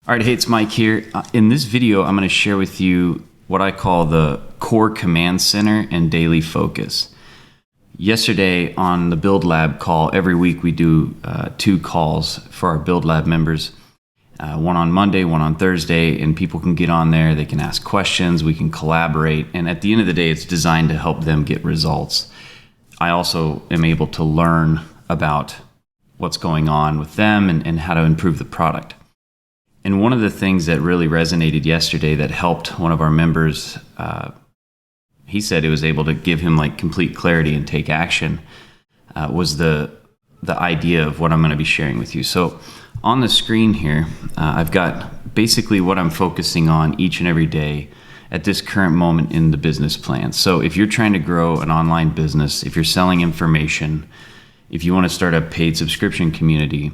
All right, hey, it's Mike here. In this video, I'm going to share with you what I call the core command center and daily focus. Yesterday on the Build Lab call, every week we do 2 calls for our Build Lab members. One on Monday, one on Thursday, and people can get on there, they can ask questions, we can collaborate, and at the end of the day, it's designed to help them get results. I also am able to learn about what's going on with them and how to improve the product. And one of the things that really resonated yesterday that helped one of our members, he said it was able to give him like complete clarity and take action, was the idea of what I'm going to be sharing with you. So on the screen here, I've got basically what I'm focusing on each and every day at this current moment in the business plan. So if you're trying to grow an online business, if you're selling information, if you want to start a paid subscription community,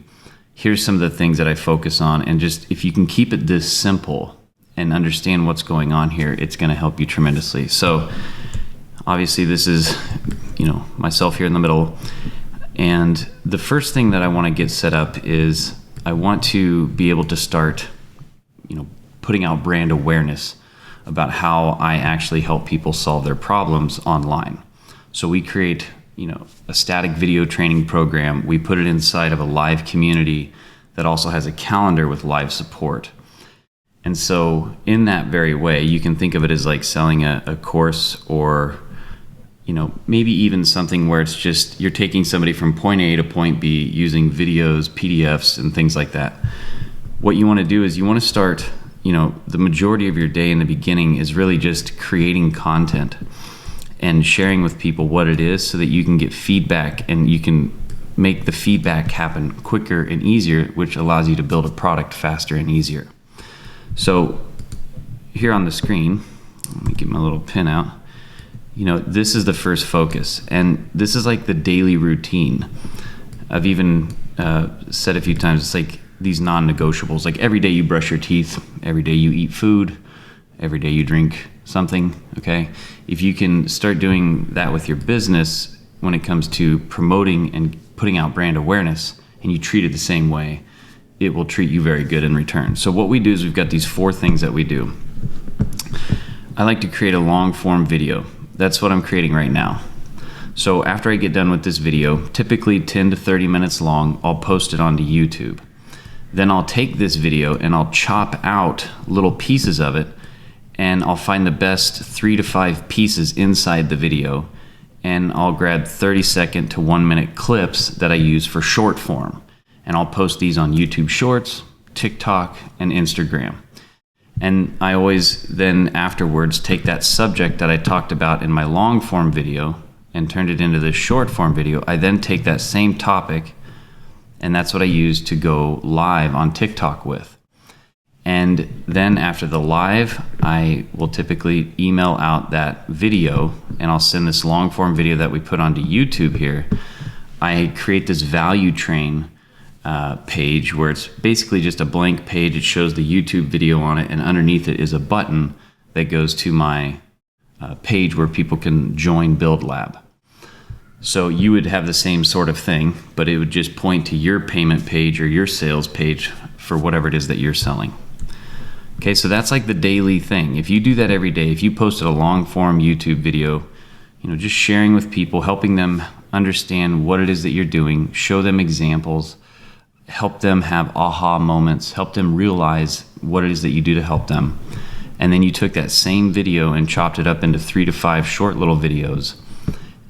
here's some of the things that I focus on. And just if you can keep it this simple and understand what's going on here, it's going to help you tremendously. So obviously this is, myself here in the middle. And the first thing that I want to get set up is I want to be able to start, putting out brand awareness about how I actually help people solve their problems online. So we create a static video training program. We put it inside of a live community that also has a calendar with live support. And so in that very way, you can think of it as like selling a course, or maybe even something where it's just you're taking somebody from point A to point B using videos, PDFs, and things like that. What you want to do is you want to start, the majority of your day in the beginning is really just creating content and sharing with people what it is so that you can get feedback and you can make the feedback happen quicker and easier, which allows you to build a product faster and easier. So here on the screen, let me get my little pin out. This is the first focus, and this is like the daily routine. I've even said a few times, it's like these non-negotiables. Like every day you brush your teeth, every day you eat food, every day you drink something, okay? If you can start doing that with your business when it comes to promoting and putting out brand awareness, and you treat it the same way, it will treat you very good in return. So what we do is we've got these 4 things that we do. I like to create a long form video. That's what I'm creating right now. So after I get done with this video, typically 10 to 30 minutes long, I'll post it onto YouTube. Then I'll take this video and I'll chop out little pieces of it, and I'll find the best 3 to 5 pieces inside the video, and I'll grab 30-second to 1-minute clips that I use for short form, and I'll post these on YouTube Shorts, TikTok, and Instagram. And I always then afterwards take that subject that I talked about in my long form video and turned it into this short form video. I then take that same topic, and that's what I use to go live on TikTok with. And then after the live, I will typically email out that video, and I'll send this long form video that we put onto YouTube here. I create this value train page where it's basically just a blank page. It shows the YouTube video on it, and underneath it is a button that goes to my page where people can join Build Lab. So you would have the same sort of thing, but it would just point to your payment page or your sales page for whatever it is that you're selling. Okay, so that's like the daily thing. If you do that every day, if you posted a long form YouTube video, just sharing with people, helping them understand what it is that you're doing, show them examples, help them have aha moments, help them realize what it is that you do to help them. And then you took that same video and chopped it up into 3 to 5 short little videos.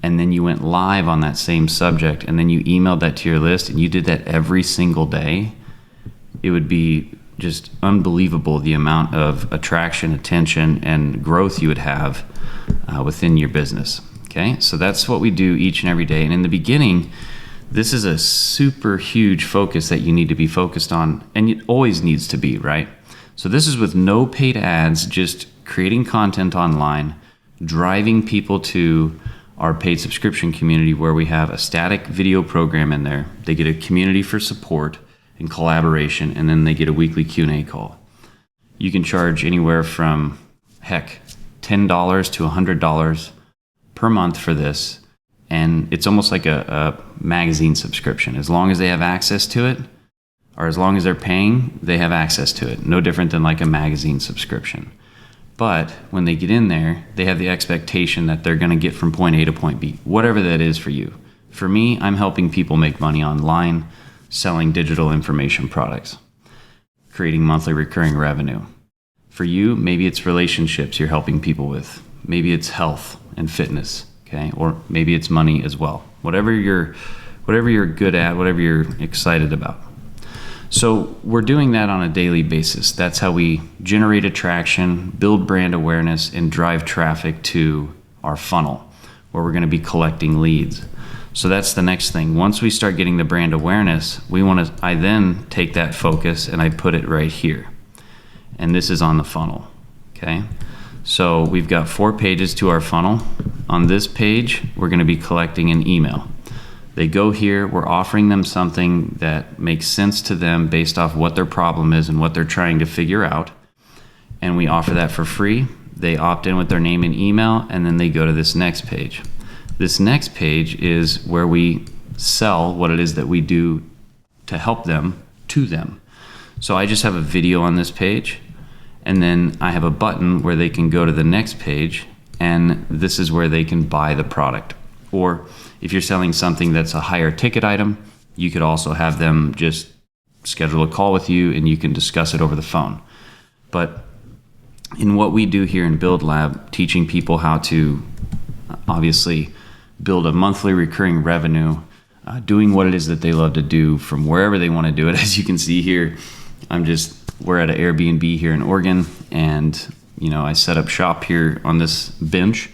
And then you went live on that same subject, and then you emailed that to your list, and you did that every single day. It would be just unbelievable the amount of attraction, attention, and growth you would have within your business. Okay, so that's what we do each and every day. And in the beginning, this is a super huge focus that you need to be focused on, and it always needs to be, right? So this is with no paid ads, just creating content online, driving people to our paid subscription community where we have a static video program in there. They get a community for support and collaboration, and then they get a weekly Q&A call. You can charge anywhere from, $10 to $100 per month for this, and it's almost like a magazine subscription. As long as they have access to it, or as long as they're paying, they have access to it. No different than like a magazine subscription. But when they get in there, they have the expectation that they're going to get from point A to point B, whatever that is for you. For me, I'm helping people make money online, selling digital information products, creating monthly recurring revenue. For you, maybe it's relationships you're helping people with. Maybe it's health and fitness, okay? Or maybe it's money as well. Whatever you're good at, whatever you're excited about. So we're doing that on a daily basis. That's how we generate attraction, build brand awareness, and drive traffic to our funnel, where we're going to be collecting leads. So that's the next thing. Once we start getting the brand awareness, I then take that focus and I put it right here. And this is on the funnel, okay? So we've got 4 pages to our funnel. On this page, we're going to be collecting an email. They go here, we're offering them something that makes sense to them based off what their problem is and what they're trying to figure out. And we offer that for free. They opt in with their name and email, and then they go to this next page. This next page is where we sell what it is that we do to help them to them. So I just have a video on this page, and then I have a button where they can go to the next page, and this is where they can buy the product. Or if you're selling something that's a higher ticket item, you could also have them just schedule a call with you and you can discuss it over the phone. But in what we do here in Build Lab, teaching people how to obviously build a monthly recurring revenue, doing what it is that they love to do from wherever they want to do it. As you can see here, we're at an Airbnb here in Oregon, and I set up shop here on this bench,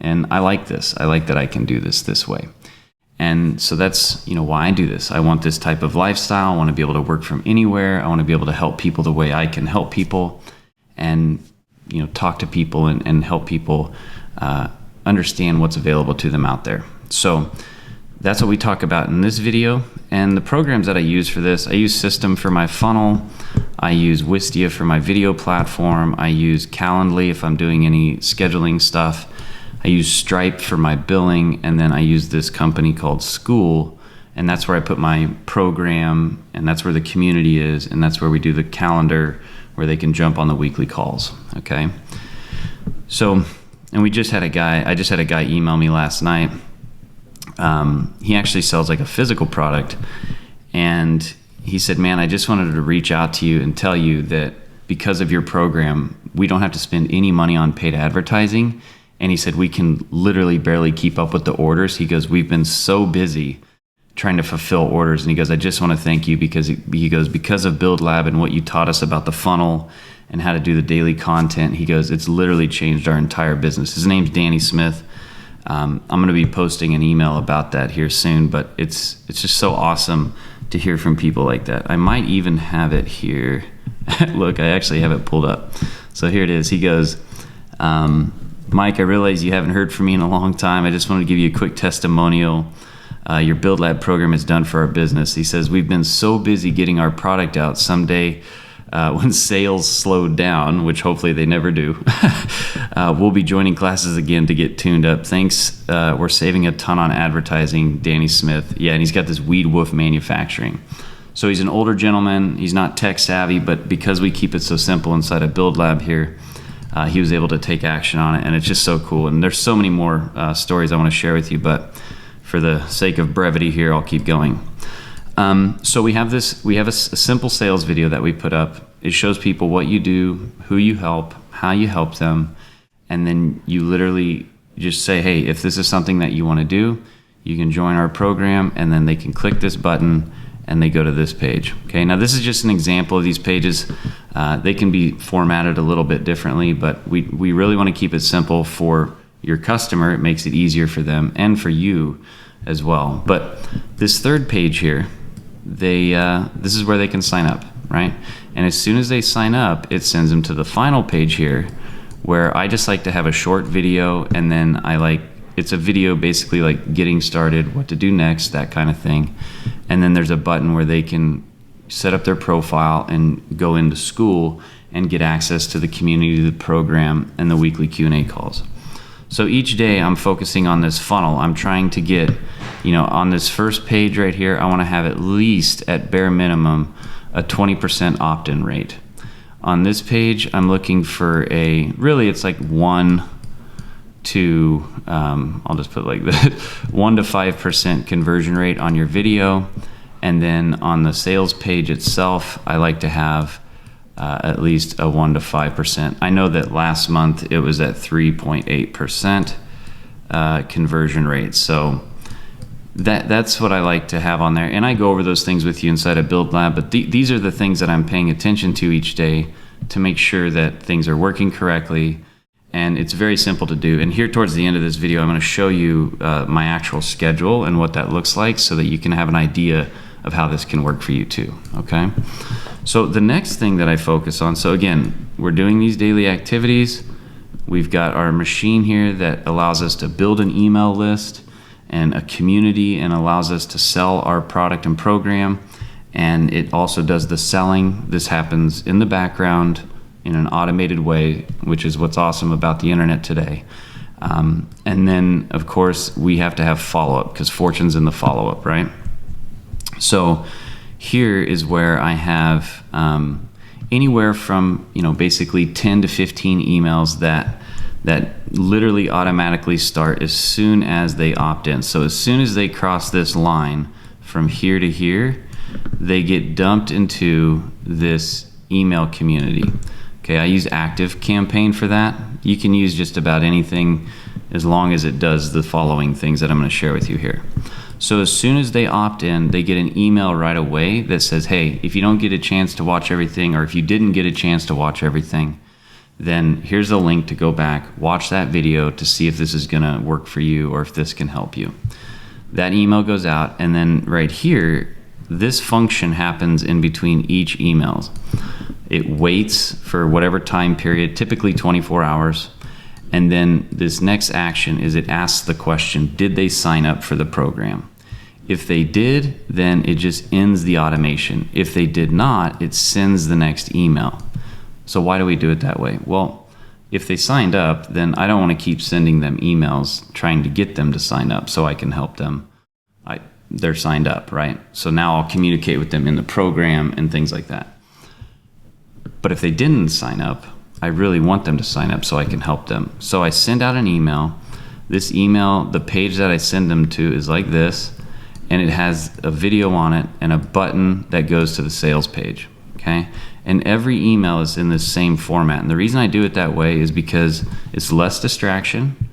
and I like this. I like that I can do this way. And so that's why I do this. I want this type of lifestyle. I want to be able to work from anywhere. I want to be able to help people the way I can help people, and talk to people and help people understand what's available to them out there. So that's what we talk about in this video. And the programs that I use for this, I use System for my funnel. I use Wistia for my video platform. I use Calendly if I'm doing any scheduling stuff. I use Stripe for my billing. And then I use this company called Skool. And that's where I put my program, and that's where the community is. And that's where we do the calendar, where they can jump on the weekly calls. Okay. So, and I just had a guy email me last night. He actually sells like a physical product, and he said, man, I just wanted to reach out to you and tell you that because of your program, we don't have to spend any money on paid advertising. And he said, we can literally barely keep up with the orders. He goes, we've been so busy trying to fulfill orders. And he goes, I just want to thank you because of Build Lab and what you taught us about the funnel and how to do the daily content. He goes, it's literally changed our entire business. His name's Danny Smith. I'm going to be posting an email about that here soon, but it's just so awesome to hear from people like that. I might even have it here. Look, I actually have it pulled up. So here it is. He goes, Mike, I realize you haven't heard from me in a long time. I just wanted to give you a quick testimonial. Your Build Lab program is done for our business. He says, we've been so busy getting our product out. Someday, when sales slow down, which hopefully they never do, we'll be joining classes again to get tuned up. Thanks. We're saving a ton on advertising. Danny Smith. Yeah, and he's got this Weed Wolf Manufacturing. So he's an older gentleman. He's not tech savvy, but because we keep it so simple inside of Build Lab here, he was able to take action on it, and it's just so cool. And there's so many more stories I want to share with you, but for the sake of brevity here, I'll keep going. So we have a simple sales video that we put up. It shows people what you do, who you help, how you help them, and then you literally just say, hey, if this is something that you want to do, you can join our program, and then they can click this button and they go to this page. Okay, now this is just an example of these pages. They can be formatted a little bit differently, but we really want to keep it simple for your customer. It makes it easier for them and for you as well. But this third page here, this is where they can sign up, right? And as soon as they sign up, it sends them to the final page here, where I just like to have a short video, and then it's a video basically like getting started, what to do next, that kind of thing. And then there's a button where they can set up their profile and go into Skool and get access to the community, the program, and the weekly Q&A calls. So each day I'm focusing on this funnel. I'm trying to get, on this first page right here, I want to have at least at bare minimum a 20% opt-in rate. On this page, I'm looking for really it's like 1 to, I'll just put it like that, 1 to 5% conversion rate on your video. And then on the sales page itself, I like to have at least a 1 to 5%. I know that last month it was at 3.8% conversion rate. So that's what I like to have on there. And I go over those things with you inside of Build Lab, but these are the things that I'm paying attention to each day to make sure that things are working correctly. And it's very simple to do. And here towards the end of this video, I'm going to show you my actual schedule and what that looks like so that you can have an idea of how this can work for you too, okay? So the next thing that I focus on, so again, we're doing these daily activities. We've got our machine here that allows us to build an email list and a community and allows us to sell our product and program. And it also does the selling. This happens in the background in an automated way, which is what's awesome about the internet today. And then, of course, we have to have follow-up because fortune's in the follow-up, right? So here is where I have anywhere from, basically 10 to 15 emails that literally automatically start as soon as they opt in. So as soon as they cross this line from here to here, they get dumped into this email community. Okay, I use Active Campaign for that. You can use just about anything as long as it does the following things that I'm going to share with you here. So as soon as they opt in, they get an email right away that says, hey, if you don't get a chance to watch everything, or if you didn't get a chance to watch everything, then here's a link to go back, watch that video to see if this is going to work for you or if this can help you. That email goes out, and then right here, this function happens in between each emails. It waits for whatever time period, typically 24 hours. And then this next action is it asks the question, did they sign up for the program? If they did, then it just ends the automation. If they did not, it sends the next email. So why do we do it that way? Well, if they signed up, then I don't want to keep sending them emails trying to get them to sign up so I can help them. They're signed up, right? So now I'll communicate with them in the program and things like that. But if they didn't sign up, I really want them to sign up so I can help them. So I send out an email. This email, the page that I send them to is like this, and it has a video on it and a button that goes to the sales page, okay? And every email is in the same format. And the reason I do it that way is because it's less distraction.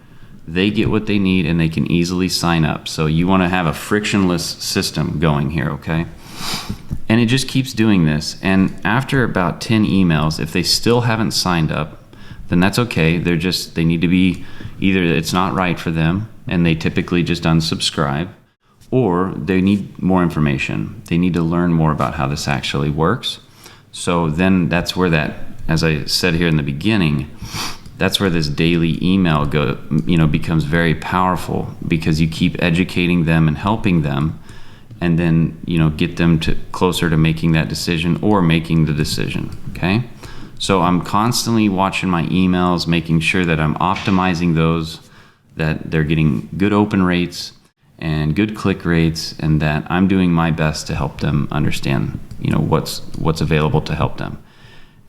They get what they need and they can easily sign up. So you want to have a frictionless system going here, okay? And it just keeps doing this. And after about 10 emails, if they still haven't signed up, then that's okay. They need to be, either it's not right for them and they typically just unsubscribe, or they need more information. They need to learn more about how this actually works. So then that's where that, as I said here in the beginning, that's where this daily email becomes very powerful, because you keep educating them and helping them, and then get them to closer to making that decision or making the decision. Okay, so I'm constantly watching my emails, making sure that I'm optimizing those, that they're getting good open rates and good click rates, and that I'm doing my best to help them understand what's available to help them.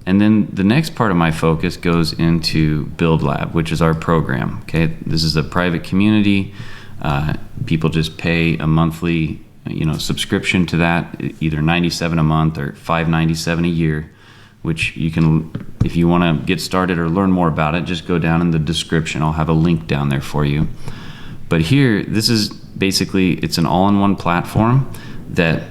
And then the next part of my focus goes into Build Lab, which is our program. Okay, this is a private community. People just pay a monthly subscription to that, either $97 a month or $597 a year, which you can, if you want to get started or learn more about it, just go down in the description. I'll have a link down there for you. But here, this is basically, it's an all-in-one platform that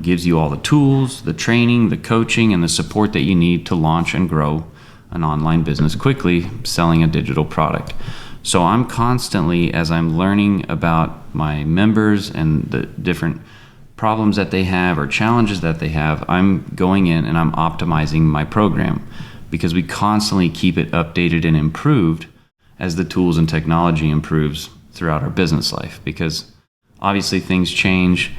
gives you all the tools, the training, the coaching, and the support that you need to launch and grow an online business quickly, selling a digital product. So I'm constantly, as I'm learning about my members and the different problems that they have or challenges that they have, I'm going in and I'm optimizing my program, because we constantly keep it updated and improved as the tools and technology improves throughout our business life. Because obviously things change,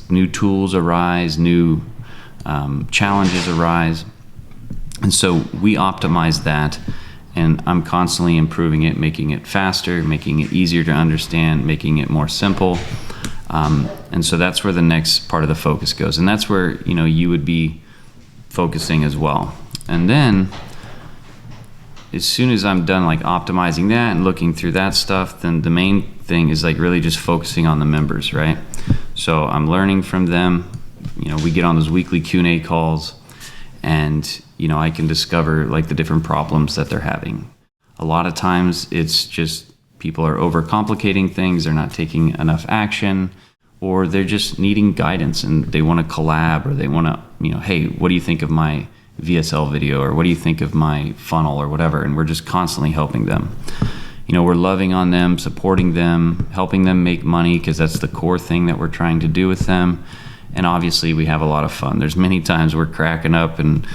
new tools arise, new challenges arise. And so we optimize that, and I'm constantly improving it, making it faster, making it easier to understand, making it more simple. And so that's where the next part of the focus goes. And that's where, you would be focusing as well. And then as soon as I'm done like optimizing that and looking through that stuff, then the main thing is like really just focusing on the members, right? So I'm learning from them. We get on those weekly Q&A calls, and I can discover like the different problems that they're having. A lot of times it's just people are overcomplicating things, they're not taking enough action, or they're just needing guidance and they want to collab, or they want to, hey, what do you think of my VSL video, or what do you think of my funnel, or whatever? And we're just constantly helping them. We're loving on them, supporting them, helping them make money, because that's the core thing that we're trying to do with them. And obviously we have a lot of fun. There's many times we're cracking up and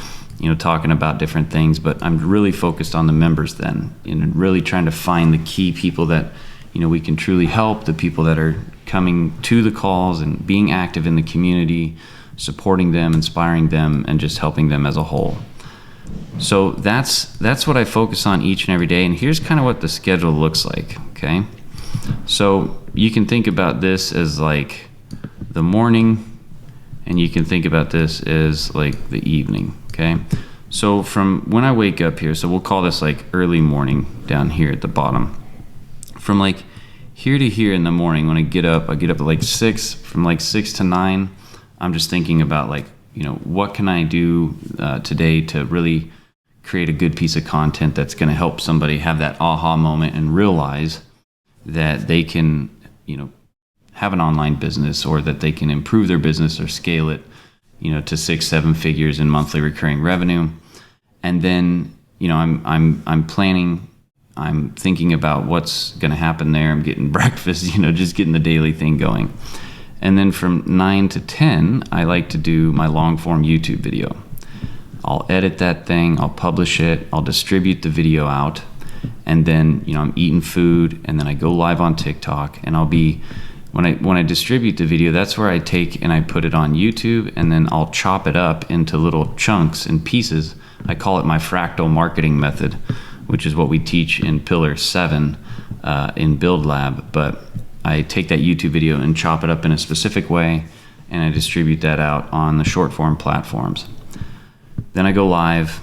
talking about different things, but I'm really focused on the members then, and really trying to find the key people that we can truly help, the people that are coming to the calls and being active in the community, supporting them, inspiring them, and just helping them as a whole. So that's what I focus on each and every day. And here's kind of what the schedule looks like, okay? So you can think about this as like the morning, and you can think about this as like the evening, okay? So from when I wake up here, so we'll call this like early morning down here at the bottom. From like here to here in the morning, when I get up at like 6, from like 6 to 9, I'm just thinking about like, what can I do today to really create a good piece of content that's going to help somebody have that aha moment and realize that they can, have an online business, or that they can improve their business or scale it, to 6-7 figures in monthly recurring revenue. And then, I'm planning, I'm thinking about what's going to happen there. I'm getting breakfast, just getting the daily thing going. And then from 9 to 10, I like to do my long form YouTube video. I'll edit that thing, I'll publish it, I'll distribute the video out, and then, I'm eating food, and then I go live on TikTok, and I'll be, when I distribute the video, that's where I take and I put it on YouTube, and then I'll chop it up into little chunks and pieces. I call it my fractal marketing method, which is what we teach in Pillar 7 in Build Lab. But I take that YouTube video and chop it up in a specific way, and I distribute that out on the short form platforms. Then I go live.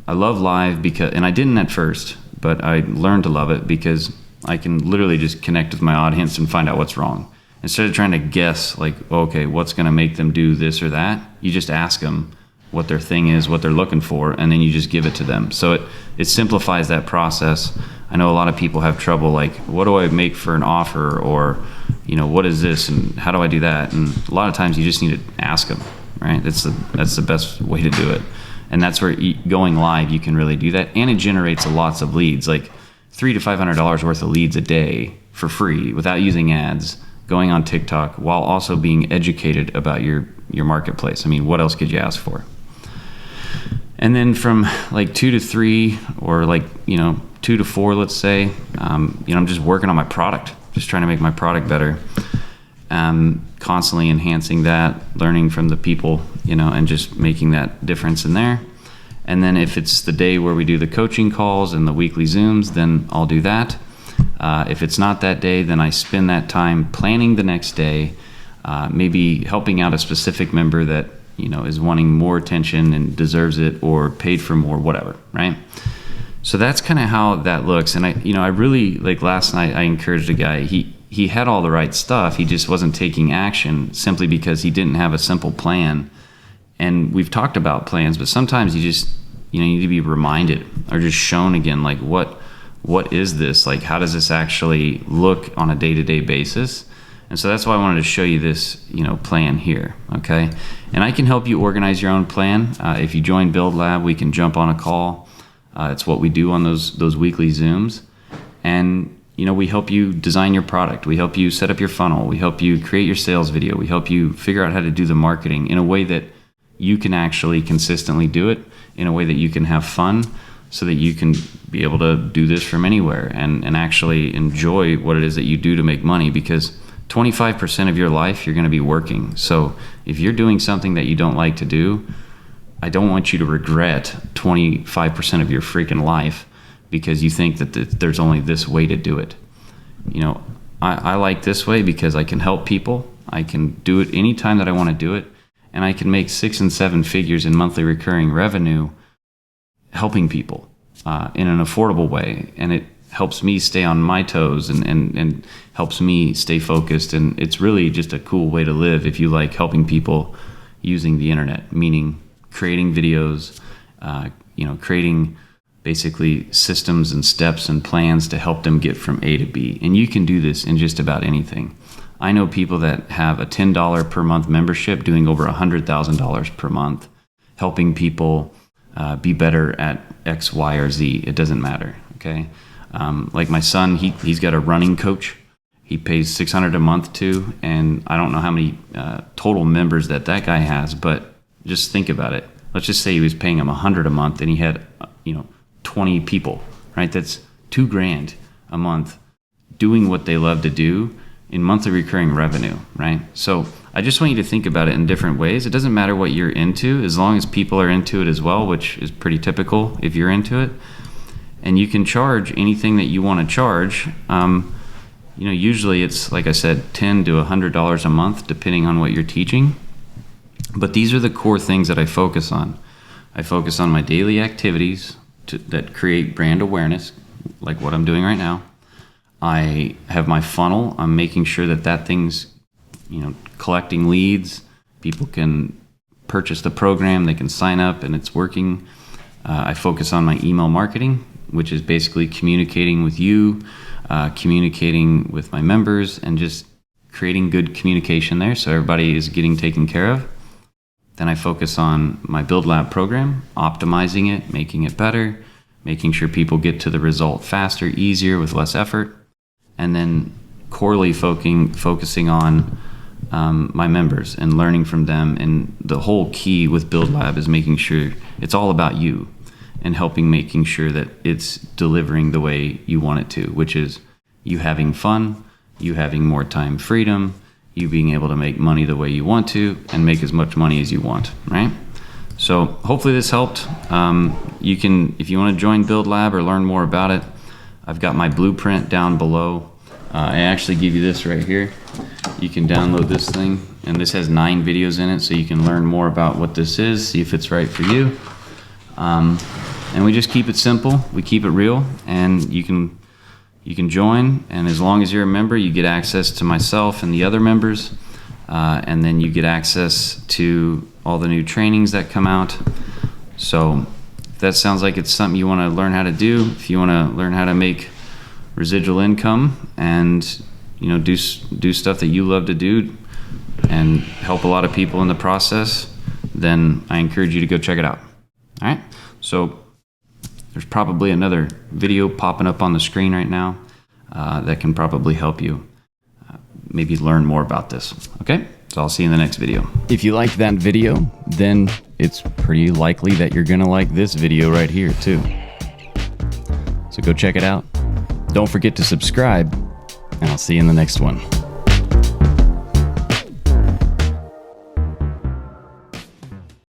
I love live because, and I didn't at first, but I learned to love it because I can literally just connect with my audience and find out what's wrong. Instead of trying to guess like, okay, what's going to make them do this or that, you just ask them what their thing is, what they're looking for, and then you just give it to them. So it simplifies that process. I know a lot of people have trouble like, what do I make for an offer, or what is this and how do I do that? And a lot of times you just need to ask them, right? That's the best way to do it. And that's where going live, you can really do that. And it generates lots of leads, like $300 to $500 worth of leads a day for free without using ads, going on TikTok while also being educated about your marketplace. I mean, what else could you ask for? And then from like 2 to 3, or like, 2 to 4, let's say, I'm just working on my product, just trying to make my product better. Constantly enhancing that, learning from the people, and just making that difference in there. And then if it's the day where we do the coaching calls and the weekly Zooms, then I'll do that. If it's not that day, then I spend that time planning the next day, maybe helping out a specific member that, is wanting more attention and deserves it, or paid for more, whatever, right? So that's kind of how that looks. And I really, like last night, I encouraged a guy, he had all the right stuff, he just wasn't taking action simply because he didn't have a simple plan. And we've talked about plans, but sometimes you just, you need to be reminded or just shown again, like what is this? Like, how does this actually look on a day-to-day basis? And so that's why I wanted to show you this, plan here, okay? And I can help you organize your own plan. If you join Build Lab, we can jump on a call. It's what we do on those weekly Zooms. And, we help you design your product. We help you set up your funnel. We help you create your sales video. We help you figure out how to do the marketing in a way that you can actually consistently do it, in a way that you can have fun, so that you can be able to do this from anywhere and actually enjoy what it is that you do to make money. Because 25% of your life you're going to be working. So if you're doing something that you don't like to do, I don't want you to regret 25% of your freaking life because you think that there's only this way to do it. I like this way because I can help people. I can do it anytime that I want to do it. And I can make 6 and 7 figures in monthly recurring revenue helping people in an affordable way. And it helps me stay on my toes and helps me stay focused. And it's really just a cool way to live if you like helping people using the internet, meaning creating videos, creating basically systems and steps and plans to help them get from A to B. And you can do this in just about anything. I know people that have a $10 per month membership doing over $100,000 per month, helping people be better at X, Y, or Z. It doesn't matter, okay? Like my son, he's got a running coach. He pays $600 a month to, and I don't know how many total members that guy has, but just think about it. Let's just say he was paying him $100 a month and he had 20 people, right? That's $2,000 a month doing what they love to do in monthly recurring revenue, right? So I just want you to think about it in different ways. It doesn't matter what you're into, as long as people are into it as well, which is pretty typical if you're into it. And you can charge anything that you want to charge. Usually it's, like I said, $10 to $100 a month, depending on what you're teaching. But these are the core things that I focus on. I focus on my daily activities that create brand awareness, like what I'm doing right now. I have my funnel. I'm making sure that thing's, collecting leads. People can purchase the program, they can sign up, and it's working. I focus on my email marketing, which is basically communicating with you, communicating with my members, and just creating good communication there so everybody is getting taken care of. Then I focus on my Build Lab program, optimizing it, making it better, making sure people get to the result faster, easier, with less effort. And then corely focusing on my members and learning from them. And the whole key with Build Lab is making sure it's all about you and making sure that it's delivering the way you want it to, which is you having fun, you having more time freedom, you being able to make money the way you want to and make as much money as you want, right? So hopefully this helped. You can, if you want to join Build Lab or learn more about it, I've got my blueprint down below. I actually give you this right here. You can download this thing, and this has 9 videos in it, so you can learn more about what this is, see if it's right for you. And we just keep it simple, we keep it real, and you can join, and as long as you're a member, you get access to myself and the other members, and then you get access to all the new trainings that come out. So if that sounds like it's something you want to learn how to do, if you want to learn how to make residual income and do stuff that you love to do and help a lot of people in the process, then I encourage you to go check it out. All right, so there's probably another video popping up on the screen right now that can probably help you maybe learn more about this. Okay, so I'll see you in the next video. If you liked that video, then it's pretty likely that you're gonna like this video right here too. So go check it out. Don't forget to subscribe, and I'll see you in the next one.